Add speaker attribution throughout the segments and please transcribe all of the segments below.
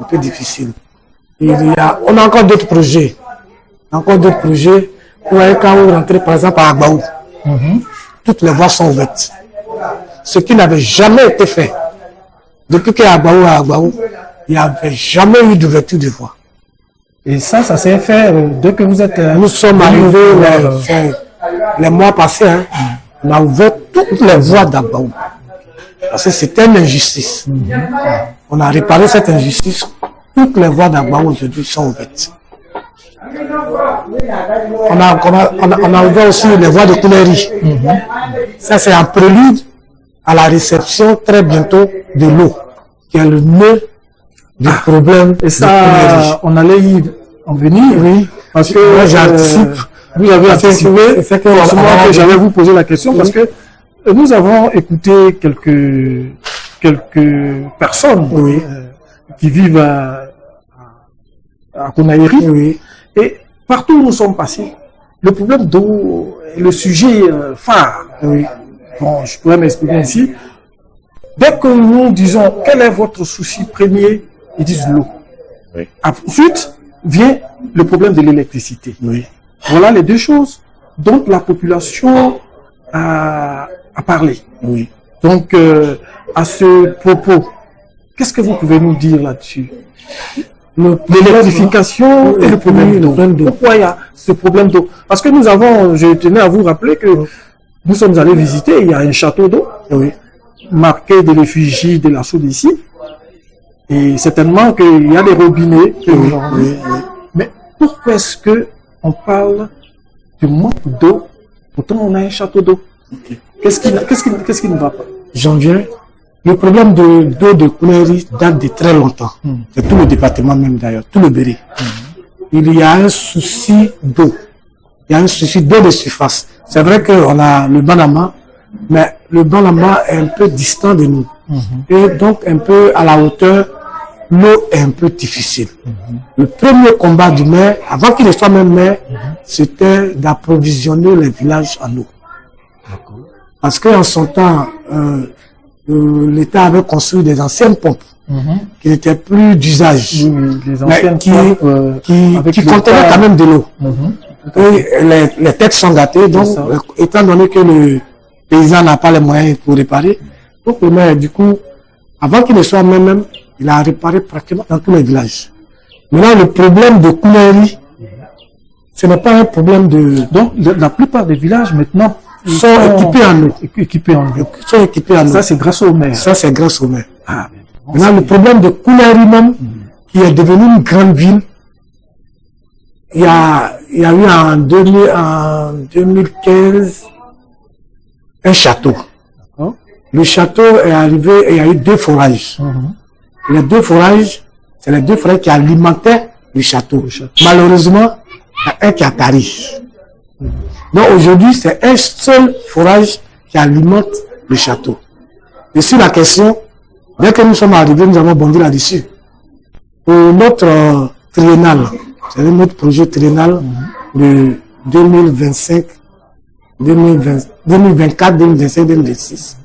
Speaker 1: Un peu difficile. On a encore d'autres projets. Encore d'autres projets. Vous voyez, quand vous rentrez par exemple à Agbaou, toutes les voies sont ouvertes. Ce qui n'avait jamais été fait. Depuis qu'à Agbaou, il n'y avait jamais eu d'ouverture de voies.
Speaker 2: Et ça s'est fait dès que vous êtes...
Speaker 1: Nous sommes arrivés les mois passés. On a ouvert toutes les voies d'Agbaou. Parce que c'était une injustice. On a réparé cette injustice. Toutes les voies d'Agbaou aujourd'hui sont ouvertes. On a ouvert aussi les voies de Kounéri. Ça, c'est un prélude à la réception très bientôt de l'eau, qui est le nœud du problème.
Speaker 2: Et ça, on allait y en venir.
Speaker 1: Oui,
Speaker 2: parce que
Speaker 1: moi j'anticipe.
Speaker 2: Vous avez anticipé. C'est que j'allais vous poser la question, parce que nous avons écouté quelques personnes qui vivent à Kounéri. Et partout où nous sommes passés, le problème d'eau est le sujet phare. Bon, je pourrais m'expliquer ainsi. Dès que nous disons quel est votre souci premier, ils disent l'eau. Ensuite vient le problème de l'électricité. Voilà les deux choses dont la population a parlé. Donc, à ce propos, qu'est-ce que vous pouvez nous dire là-dessus? L'électrification et le problème d'eau. Pourquoi il y a ce problème d'eau? Parce que nous avons, je tenais à vous rappeler que nous sommes allés visiter, il y a un château d'eau marqué de l'effigie de la soude ici. Et certainement qu'il y a des robinets. Mais pourquoi est-ce qu'on parle de manque d'eau? Pourtant, on a un château d'eau. Qu'est-ce qui ne va pas?
Speaker 1: J'en viens. Le problème d'eau de Kounéri date de très longtemps. C'est tout le département même d'ailleurs, tout le Béré. Il y a un souci d'eau. Il y a un souci d'eau de surface. C'est vrai qu'on a le Banama, mais le Banama est un peu distant de nous. Et donc un peu à la hauteur, l'eau est un peu difficile. Le premier combat du maire, avant qu'il ne soit même maire, c'était d'approvisionner les villages en eau. Parce qu'en son temps, l'État avait construit des anciennes pompes qui n'étaient plus d'usage, mais qui contenaient quand même de l'eau. Les têtes sont gâtées, donc étant donné que le paysan n'a pas les moyens pour réparer, donc le maire, du coup, avant qu'il ne soit même, il a réparé pratiquement dans tous les villages. Maintenant, le problème de Kounéri, ce n'est pas un problème de...
Speaker 2: Donc, la plupart des villages, maintenant,
Speaker 1: sont équipés en eau. Sont équipés en eau.
Speaker 2: Ça, c'est grâce au maire.
Speaker 1: Ça, c'est grâce au maire. Maintenant, le problème de Kounéri même, qui est devenu une grande ville, il y a eu en 2015 un château. Le château est arrivé et il y a eu 2 forages. Les 2 forages, c'est les 2 forages qui alimentaient le château. Malheureusement, il y a un qui a tari. Donc aujourd'hui, c'est un seul forage qui alimente le château. Et sur la question, dès que nous sommes arrivés, nous avons bondi là-dessus. Pour notre triennal, c'est notre projet triennal de 2025, 2024, 2025, 2026.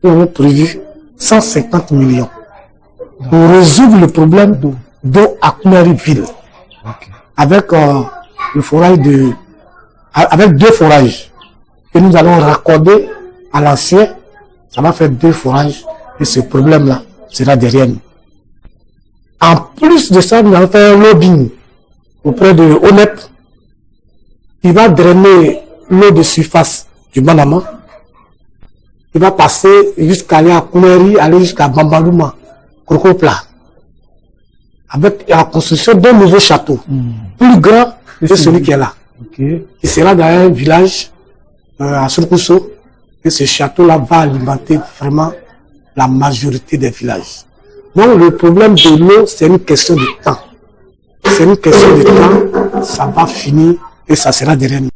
Speaker 1: Nous avons prévu 150 millions pour résoudre le problème d'eau à Kounéri-Ville. Avec le forage avec 2 forages que nous allons raccorder à l'ancien, ça va faire 2 forages et ce problème-là sera derrière nous. En plus de ça, nous allons faire un lobbying auprès de ONEP qui va drainer l'eau de surface du Banama, qui va passer jusqu'à aller à Kounéri, aller jusqu'à Bambadouma, Krokopla, avec la construction d'un nouveau château, plus grand que celui qui est là. Qui sera dans un village à Surkousso, et ce château-là va alimenter vraiment la majorité des villages. Donc le problème de l'eau, c'est une question de temps. C'est une question de temps, ça va finir et ça sera derrière nous.